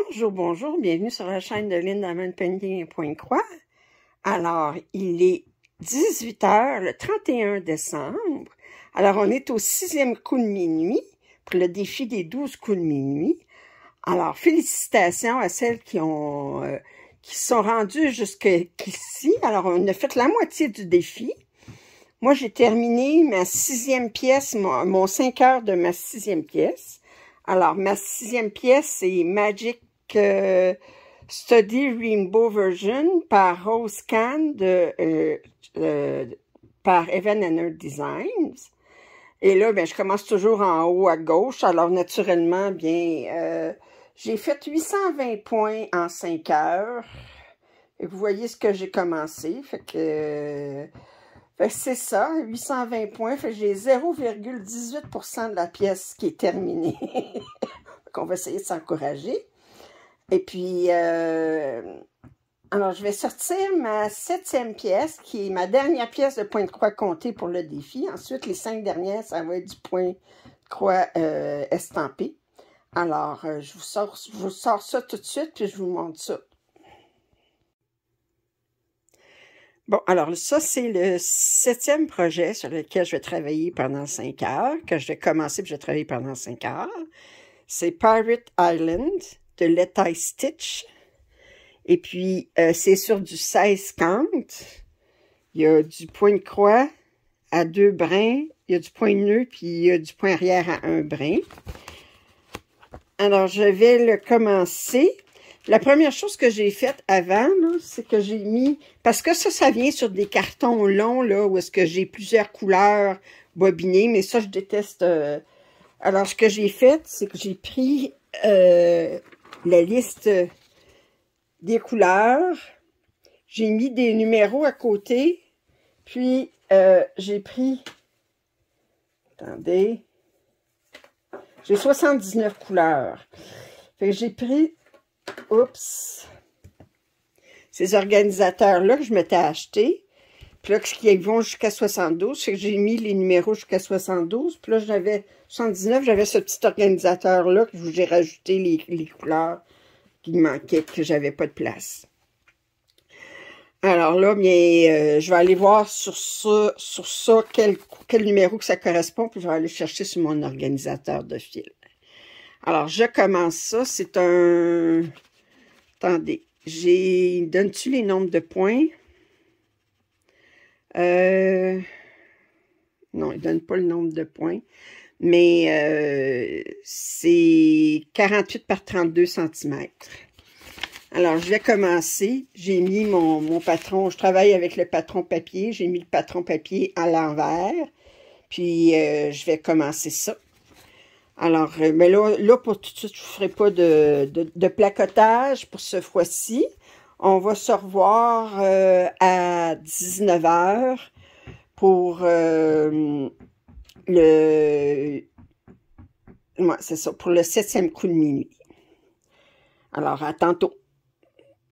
Bonjour, bonjour, bienvenue sur la chaîne de Linda Diamond Painting et Pointe-Croix. Alors, il est 18 h le 31 décembre. Alors, on est au 6e coup de minuit pour le défi des 12 coups de minuit. Alors, félicitations à celles qui sont rendues jusqu'ici. Alors, on a fait la moitié du défi. Moi, j'ai terminé ma 6e pièce, mon 5 heures de ma 6e pièce. Alors, ma 6e pièce, c'est Magic Study Rainbow Version par Rose Can par Even Earth Designs. Et là, ben, je commence toujours en haut à gauche. Alors, naturellement, bien, j'ai fait 820 points en 5 heures. Et vous voyez ce que j'ai commencé. Fait que c'est ça, 820 points. Fait que j'ai 0,18% de la pièce qui est terminée. On va essayer de s'encourager. Et puis, alors je vais sortir ma 7e pièce, qui est ma dernière pièce de point de croix comptée pour le défi. Ensuite, les 5 dernières, ça va être du point de croix estampé. Alors, je vous sors ça tout de suite, puis je vous montre ça. Bon, alors ça, c'est le 7e projet sur lequel je vais travailler pendant 5 heures, que je vais commencer puis je vais travailler pendant 5 heures. C'est Pirate Island de Let I Stitch. Et puis, c'est sur du 16 cantes. Il y a du point de croix à 2 brins, il y a du point nœud, puis il y a du point arrière à 1 brin. Alors, je vais le commencer. La première chose que j'ai faite avant, c'est que j'ai mis... Parce que ça vient sur des cartons longs, là, où est-ce que j'ai plusieurs couleurs bobinées, mais ça, je déteste... Alors, ce que j'ai fait, c'est que j'ai pris la liste des couleurs. J'ai mis des numéros à côté. Puis, j'ai pris... Attendez. J'ai 79 couleurs. Fait que j'ai pris... Oups! Ces organisateurs-là que je m'étais achetés, puis là, qui vont jusqu'à 72, c'est que j'ai mis les numéros jusqu'à 72, puis là, j'avais 79, j'avais ce petit organisateur-là que j'ai rajouté les couleurs qui me manquaient, que j'avais pas de place. Alors là, bien, je vais aller voir sur ça quel numéro que ça correspond, puis je vais aller chercher sur mon organisateur de fil. Alors, je commence ça, c'est un... Attendez, donne-tu les nombres de points? Non, il ne donne pas le nombre de points. Mais c'est 48 par 32 cm. Alors, je vais commencer. J'ai mis mon patron. Je travaille avec le patron papier. J'ai mis le patron papier à l'envers. Puis, je vais commencer ça. Alors, mais là, pour tout de suite, je ne ferai pas de placotage pour ce fois-ci. On va se revoir à 19 h pour c'est ça, pour le 7e coup de minuit. Alors, à tantôt.